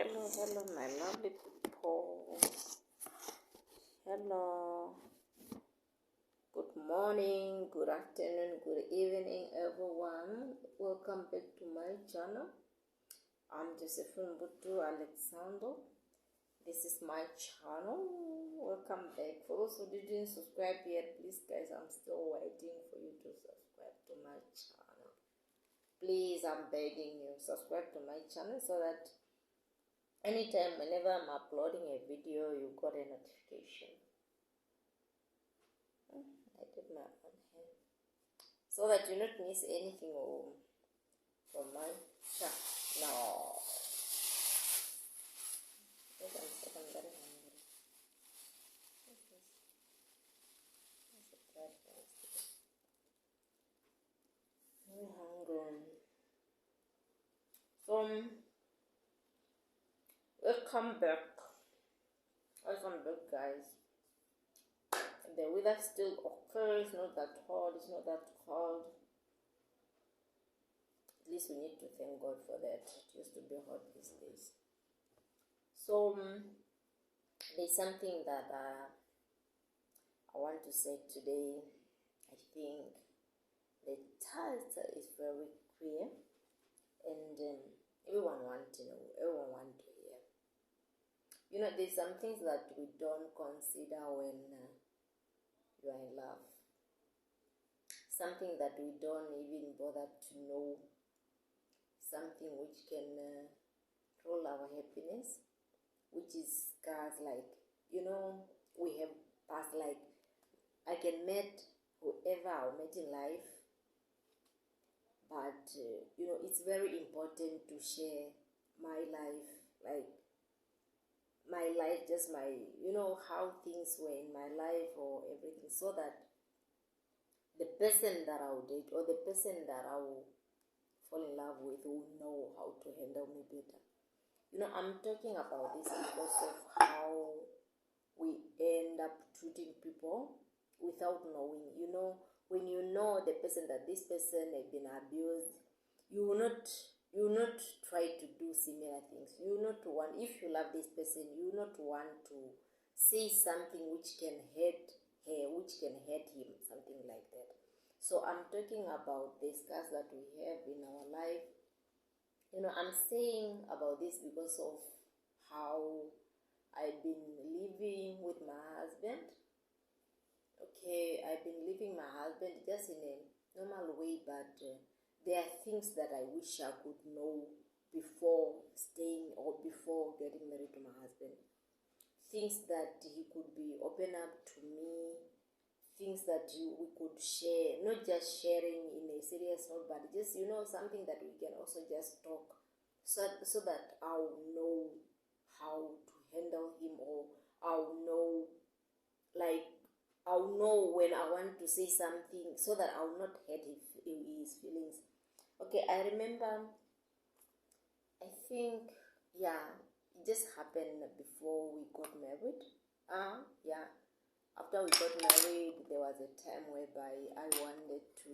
Hello, my lovely people. Hello. Good morning, good afternoon, good evening, everyone. Welcome back to my channel. I'm Josephine Butu Alexander. This is my channel. Welcome back. For those who didn't subscribe yet, please, guys, I'm still waiting for you to subscribe to my channel. Please, I'm begging you, subscribe to my channel so that anytime, whenever I'm uploading a video, you got a notification. I did my own hair. So that you not miss anything from my channel. No. Wait a second, I'm very hungry. What's this? What's the fried rice today? Very hungry. So, welcome back. Welcome back, guys. The weather still okay. It's not that hot. It's not that cold. At least we need to thank God for that. It used to be hot these days. So there's something that I want to say today. I think the title is very clear, and everyone wants to know. Everyone wants to hear. You know, there's some things that we don't consider when you are in love. Something that we don't even bother to know. Something which can control our happiness, which is scars. Like, you know, we have past, like, I can meet whoever I met in life, but you know, it's very important to share my life, like my life, just my, you know, how things were in my life or everything, so that the person that I will date or the person that I will fall in love with will know how to handle me better. You know, I'm talking about this because of how we end up treating people without knowing. You know, when you know the person, that this person has been abused, you will not try to do similar things. You will not want, if you love this person, you will not want to say something which can hurt her, which can hurt him, something like that. So I'm talking about the scars that we have in our life. You know, I'm saying about this because of how I've been living with my husband. Okay, I've been living my husband just in a normal way, but there are things that I wish I could know before staying or before getting married to my husband. Things that he could be open up to me, things that we could share, not just sharing in a serious note, but just, you know, something that we can also just talk, so that I'll know how to handle him, or I'll know, like, I'll know when I want to say something, so that I'll not hurt his feelings. Okay, I remember, I think, yeah, it just happened before we got married. Yeah. After we got married, there was a time whereby I wanted to,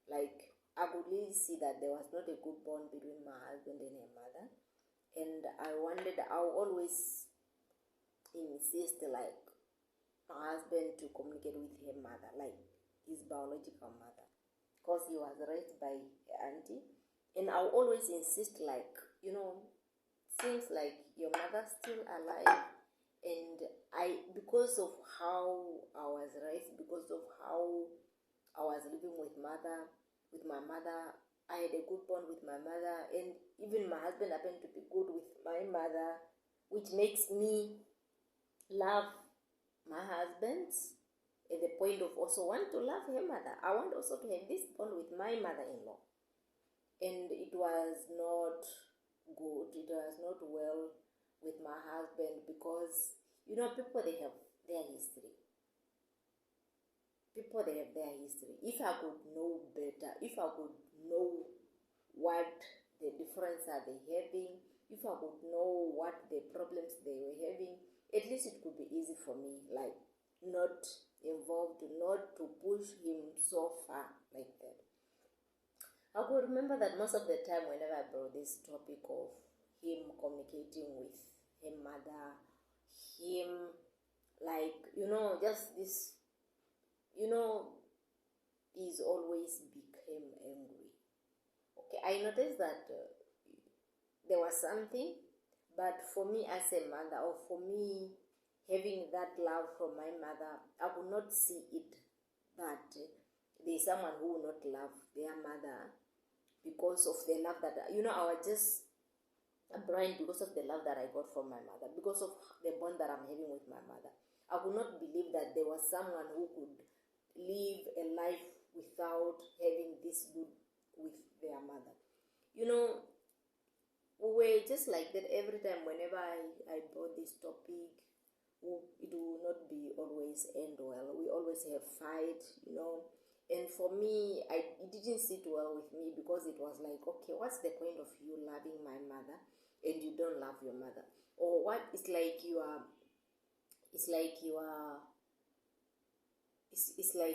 like, I could really see that there was not a good bond between my husband and her mother. And I always insist, like, my husband to communicate with her mother, like his biological mother, because he was raised by her auntie. And I always insist, like, you know, seems like your mother's still alive. And because of how I was raised, because of how I was living with my mother, I had a good bond with my mother, and even my husband happened to be good with my mother, which makes me love my husband at the point of also want to love her mother. I want also to have this bond with my mother-in-law. And it was not good, it was not well with my husband, because, you know, people, they have their history. If I could know better, if I could know what the difference are they having, if I could know what the problems they were having, at least it could be easy for me, like, not involved, not to push him so far like that. I could remember that most of the time whenever I brought this topic of him communicating with her mother, him, like, you know, just this, you know, he's always became angry. Okay, I noticed that there was something, but for me as a mother, or for me having that love from my mother, I would not see it that there's someone who will not love their mother because of the love that, you know, I was just blind because of the love that I got from my mother, because of the bond that I'm having with my mother. I would not believe that there was someone who could live a life without having this good with their mother. You know, we were just like that every time. Whenever I brought this topic, it will not be always end well. We always have fight, you know. And for me, it didn't sit well with me, because it was like, okay, what's the point of you loving my mother and you don't love your mother? Or what? It's like you are it's like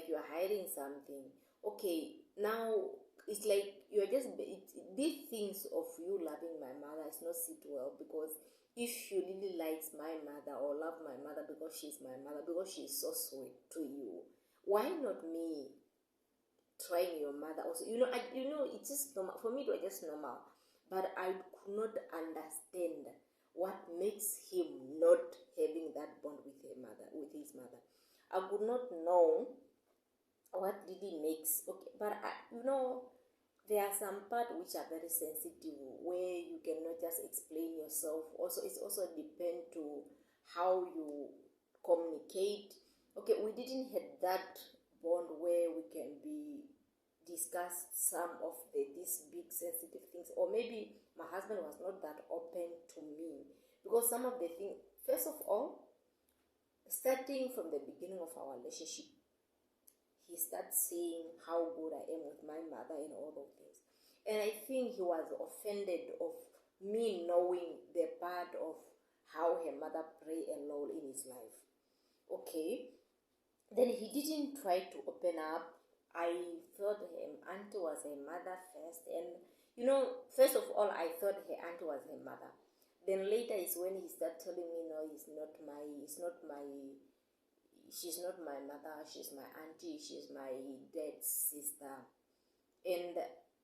you are hiding something. Okay, now it's like you are just these things of you loving my mother is not sit well, because if you really likes my mother or love my mother because she's my mother, because she's so sweet to you, why not me trying your mother also? It's just normal for me. It was just normal, but I could not understand what makes him not having that bond with his mother. I could not know what really makes. Okay, but there are some parts which are very sensitive, where you cannot just explain yourself. Also, it's also depend to how you communicate. Okay, we didn't have that bond where we can be discuss some of these big sensitive things, or maybe my husband was not that open to me, because some of the things, first of all, starting from the beginning of our relationship, he starts seeing how good I am with my mother and all those things. And I think he was offended of me knowing the part of how her mother played a role in his life. Okay. Then he didn't try to open up. I thought her auntie was her mother first. And, first of all, I thought her auntie was her mother. Then later is when he started telling me, no, she's not my mother, she's my auntie, she's my dad's sister. And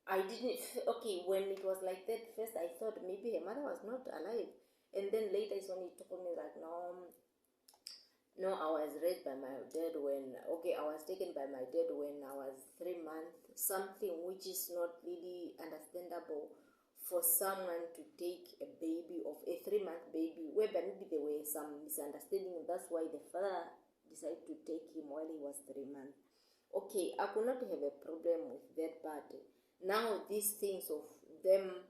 I didn't, okay, when it was like that, first I thought maybe her mother was not alive. And then later is when he told me that, no, I was raised by my dad I was taken by my dad when I was 3 months, something which is not really understandable for someone to take a baby of a 3-month baby, whereby maybe there were some misunderstanding. That's why the father decided to take him while he was 3 months. Okay, I could not have a problem with that, but now these things of them,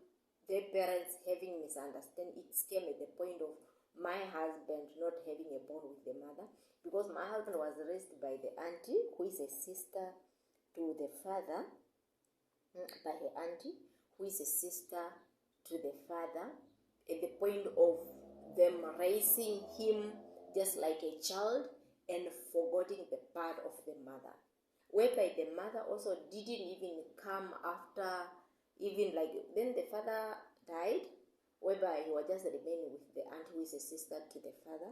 their parents having misunderstanding, it came at the point of my husband not having a bond with the mother, because my husband was raised by the auntie, who is a sister to the father, by her auntie, who is a sister to the father, at the point of them raising him just like a child and forgetting the part of the mother, whereby the mother also didn't even come after, even like then the father died, whereby he was just remaining with the aunt, who is a sister to the father,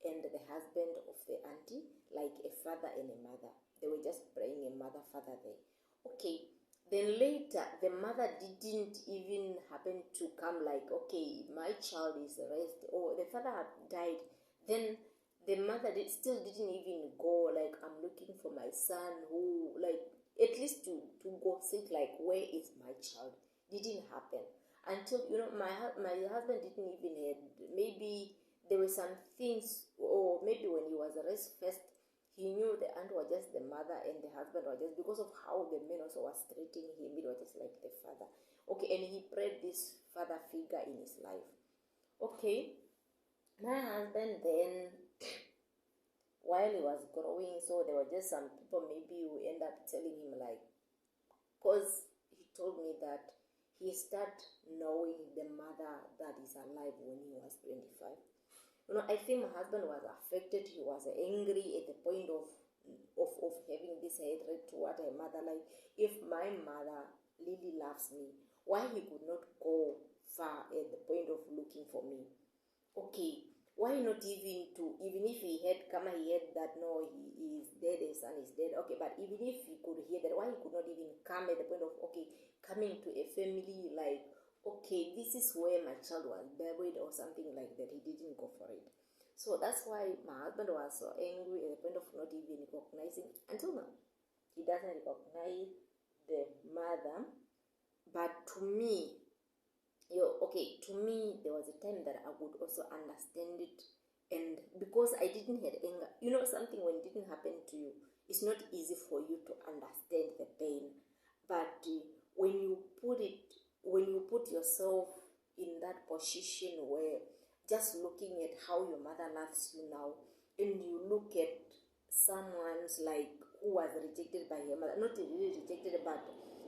and the husband of the auntie, like a father and a mother. They were just praying a mother-father there. Okay, then later, the mother didn't even happen to come like, okay, my child is raised, or the father had died. Then the mother still didn't even go, like, I'm looking for my son, who, like, at least to go sit, like, where is my child? Didn't happen. Until, my husband didn't even have, maybe there were some things, or maybe when he was raised first, he knew the aunt was just the mother and the husband was just, because of how the man also was treating him, it was just like the father. Okay, and he prayed this father figure in his life. Okay, my husband then, while he was growing, so there were just some people maybe who end up telling him, like, because he told me that he started knowing the mother that is alive when he was 25. I think my husband was affected. He was angry at the point of having this hatred toward her mother. Like, if my mother really loves me, why he could not go far at the point of looking for me. Okay, why not even if he had that no, he is dead, his son is dead. Okay, but even if he could hear that, why he could not even come at the point of okay, coming to a family like, okay, this is where my child was buried or something like that. He didn't go for it. So that's why my husband was so angry at the point of not even recognizing until now. He doesn't recognize the mother. But to me, to me, there was a time that I would also understand it. And because I didn't have anger, something when it didn't happen to you, it's not easy for you to understand the pain. But when you put yourself in that position where just looking at how your mother loves you now, and you look at someone's like who was rejected by her mother, not really rejected, but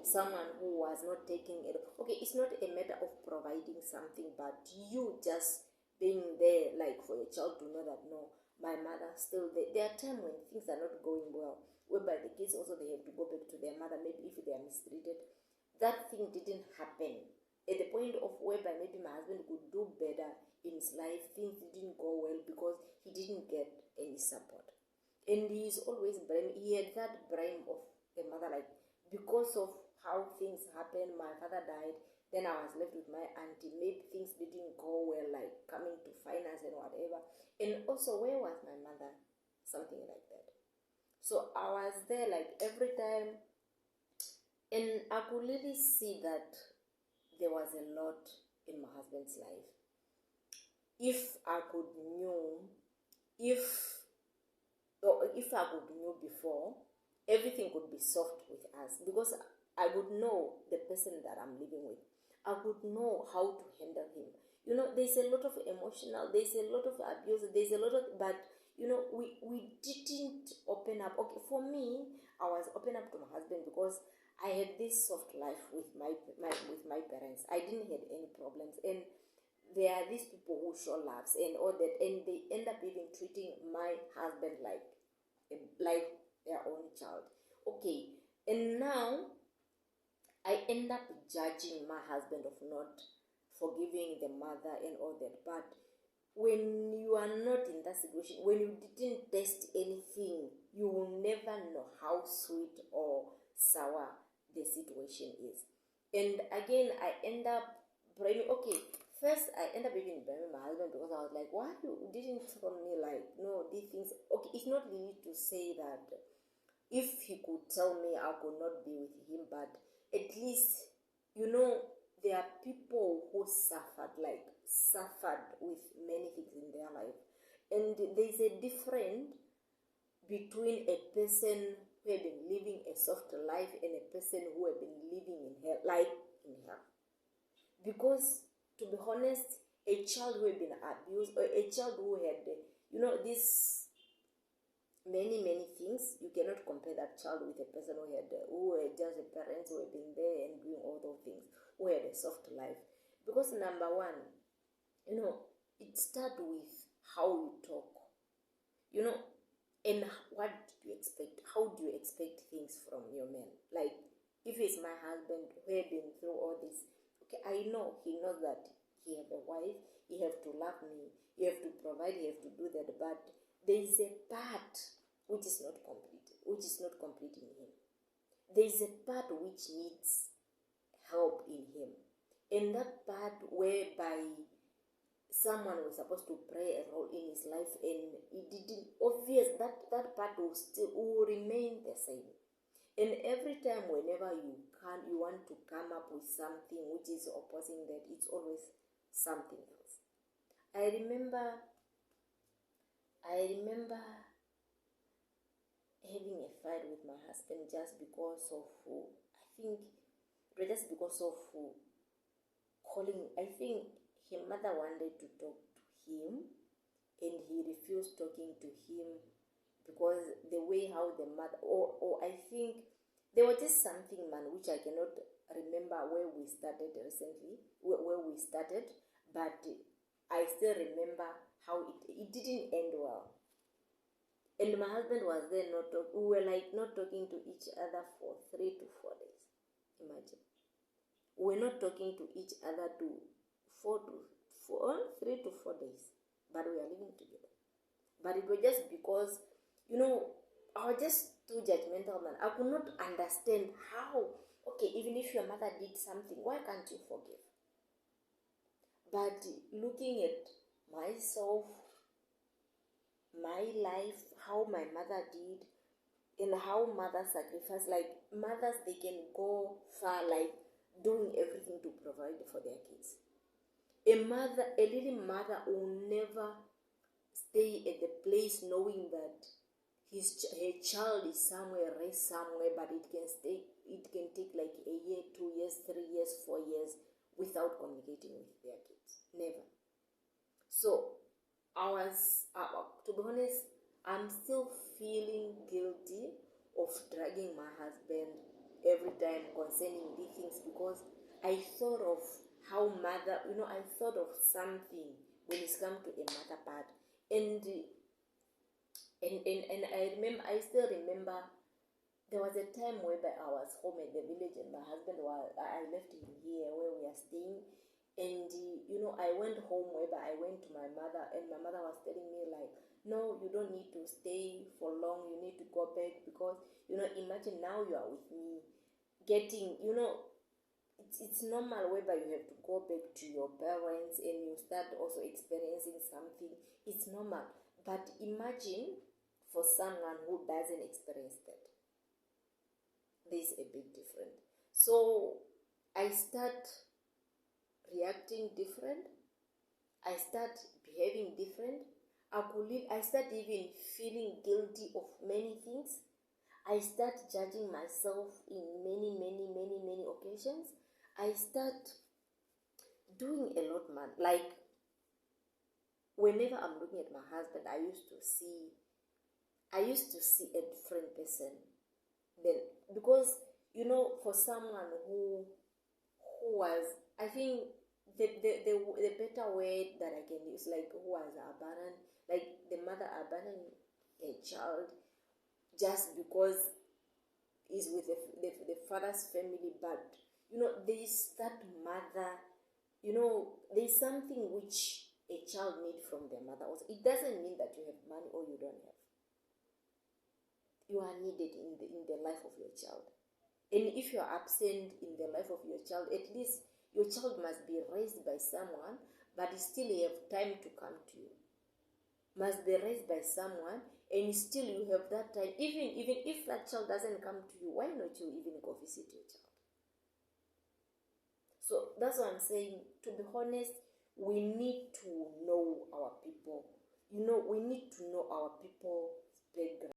someone who was not taking it. Okay, it's not a matter of providing something, but you just being there, like for your child to know that no, my mother still there. There are times when things are not going well, whereby the kids also they have to go back to their mother, maybe if they are mistreated. That thing didn't happen. At the point of whereby maybe my husband could do better in his life, things didn't go well because he didn't get any support. And he's always blaming. He had that blame of the mother, like because of how things happened, my father died, then I was left with my auntie. Maybe things didn't go well, like coming to finance and whatever. And also, where was my mother? Something like that. So I was there like every time, and I could really see that there was a lot in my husband's life. If I could knew, if I could know before, everything could be soft with us, because I would know the person that I'm living with. I would know how to handle him. There's a lot of emotional, there's a lot of abuse, there's a lot of, but we didn't open up. Okay, for me, I was open up to my husband because I had this soft life with my parents. I didn't have any problems, and there are these people who show loves and all that, and they end up even treating my husband like their own child. Okay, and now I end up judging my husband of not forgiving the mother and all that. But when you are not in that situation, when you didn't taste anything, you will never know how sweet or sour the situation is. And again, I end up blaming. Okay, first I end up even blaming my husband because I was like, why you didn't tell me, like, no, these things. Okay, it's not really to say that if he could tell me I could not be with him, but at least there are people who suffered with many things in their life, and there's a difference between a person who had been living a soft life and a person who had been living in hell, because to be honest, a child who had been abused, or a child who had this many things, you cannot compare that child with a person who had just a parents who had been there and doing all those things, who had a soft life. Because number one, it starts with how you talk, and what do you expect? How do you expect things from your man? Like, if it's my husband who had been through all this, okay, I know he knows that he have a wife, he have to love me, he have to provide, he have to do that, but there is a part which is not complete in him. There is a part which needs help in him, and that part whereby someone was supposed to play a role in his life, and it didn't. Obvious that part will remain the same. And every time, whenever you want to come up with something which is opposing that, it's always something else. I remember having a fight with my husband just because of calling. I think his mother wanted to talk to him, and he refused talking to him because the way how the mother, or I think there was just something, man, which I cannot remember where we started recently, where we started, but I still remember how it didn't end well. And my husband was there we were like not talking to each other for 3 to 4 days. Imagine. We were not talking to each other to place, but we are living together. But it was just because, I was just too judgmental, man. I could not understand how, okay, even if your mother did something, why can't you forgive? But looking at myself, my life, how my mother did, and how mothers sacrifice, like mothers, they can go far, like doing everything to provide for their kids. A little mother will never stay at the place knowing that her child is somewhere, raised somewhere, but it can take like a year, 2 years, 3 years, 4 years without communicating with their kids. Never. So to be honest, I'm still feeling guilty of dragging my husband every time concerning these things, because I thought of how mother, I thought of something when it's come to a mother part, and I still remember there was a time whereby I was home at the village, and my husband I left him here where we are staying, and I went home whereby I went to my mother, and my mother was telling me like, no, you don't need to stay for long, you need to go back, because imagine now you are with me, getting, it's normal whereby you have to go back to your parents and you start also experiencing something. It's normal. But imagine for someone who doesn't experience that. There's a big difference. So I start reacting different. I start behaving different. I start even feeling guilty of many things. I start judging myself in many, many, many, many occasions. I start doing a lot, man. Like, whenever I'm looking at my husband, I used to see a different person. Then, because for someone who was, I think the better word that I can use, like, who was abandoned, like the mother abandoned a child just because he's with the father's family, but there's that mother, there's something which a child needs from their mother also. It doesn't mean that you have money or you don't have. You are needed in the life of your child. And if you are absent in the life of your child, at least your child must be raised by someone, but still you have time to come to you. Must be raised by someone, and still you have that time. Even if that child doesn't come to you, why not you even go visit your child? So that's what I'm saying. To be honest, we need to know our people. We need to know our people's background.